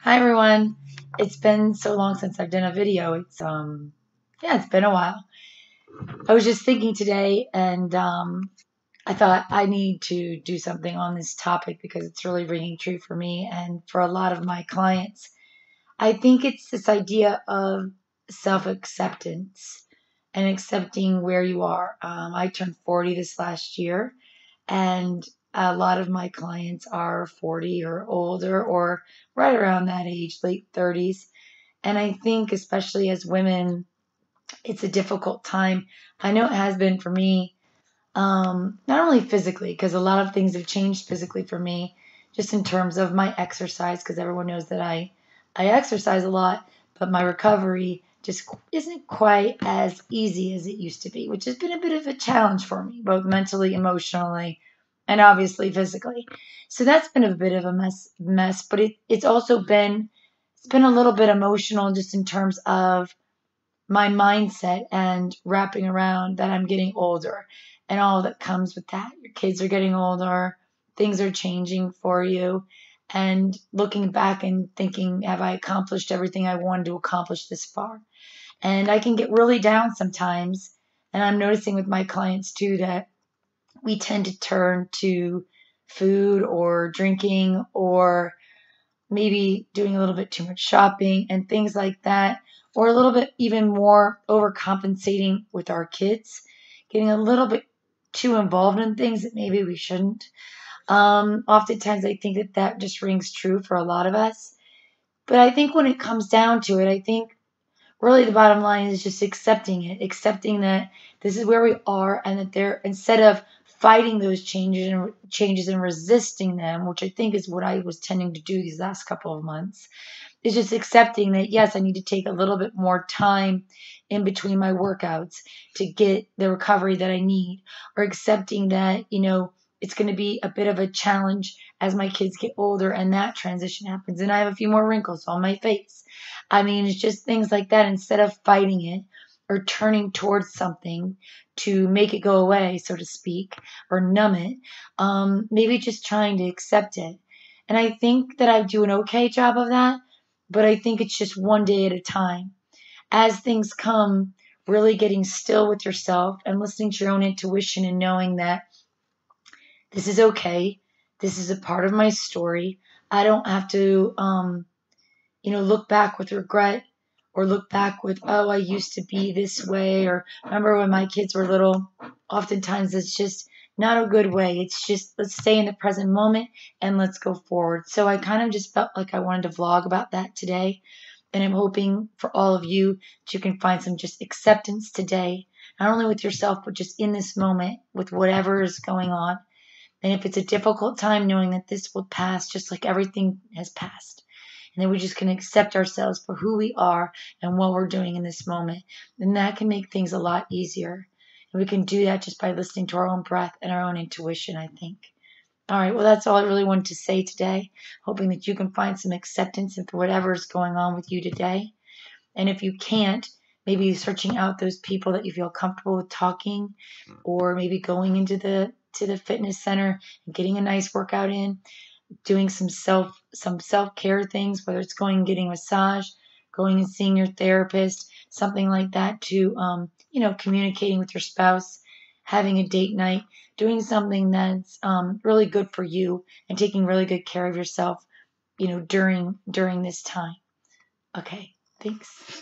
Hi everyone. It's been so long since I've done a video. It's been a while. I was just thinking today and I thought I need to do something on this topic because it's really ringing true for me and for a lot of my clients. I think it's this idea of self-acceptance and accepting where you are. I turned 40 this last year, and a lot of my clients are 40 or older or right around that age, late 30s. And I think, especially as women, it's a difficult time. I know it has been for me, not only physically, because a lot of things have changed physically for me, just in terms of my exercise, because everyone knows that I exercise a lot, but my recovery just isn't quite as easy as it used to be, which has been a bit of a challenge for me, both mentally, emotionally, and obviously physically. So that's been a bit of a mess, but it's also been a little bit emotional just in terms of my mindset and wrapping around that I'm getting older and all that comes with that. Your kids are getting older, things are changing for you, and looking back and thinking, have I accomplished everything I wanted to accomplish this far? And I can get really down sometimes. And I'm noticing with my clients too that we tend to turn to food or drinking or maybe doing a little bit too much shopping and things like that, or a little bit even more overcompensating with our kids, getting a little bit too involved in things that maybe we shouldn't. Oftentimes, I think that just rings true for a lot of us. But I think when it comes down to it, I think really the bottom line is just accepting it, accepting that this is where we are, and that there, instead of fighting those changes and resisting them, which I think is what I was tending to do these last couple of months, is just accepting that yes, I need to take a little bit more time in between my workouts to get the recovery that I need, or accepting that, it's going to be a bit of a challenge as my kids get older and that transition happens and I have a few more wrinkles on my face. I mean, it's just things like that. Instead of fighting it or turning towards something to make it go away, so to speak, or numb it, maybe just trying to accept it. And I think that I do an okay job of that, but I think it's just one day at a time. As things come, really getting still with yourself and listening to your own intuition and knowing that this is okay. This is a part of my story. I don't have to, look back with regret or look back with, oh, I used to be this way. Or remember when my kids were little, oftentimes it's just not a good way. It's just, let's stay in the present moment and let's go forward. So I kind of just felt like I wanted to vlog about that today. And I'm hoping for all of you that you can find some just acceptance today, not only with yourself, but just in this moment with whatever is going on. And if it's a difficult time, knowing that this will pass just like everything has passed. And then we're just going to accept ourselves for who we are and what we're doing in this moment. And that can make things a lot easier. And we can do that just by listening to our own breath and our own intuition, I think. All right, well, that's all I really wanted to say today. Hoping that you can find some acceptance for whatever is going on with you today. And if you can't, maybe searching out those people that you feel comfortable with talking, or maybe going into the fitness center and getting a nice workout in, doing some self-care things, whether it's going and getting a massage, going and seeing your therapist, something like that, to communicating with your spouse, having a date night, doing something that's really good for you and taking really good care of yourself, during this time. Okay, thanks.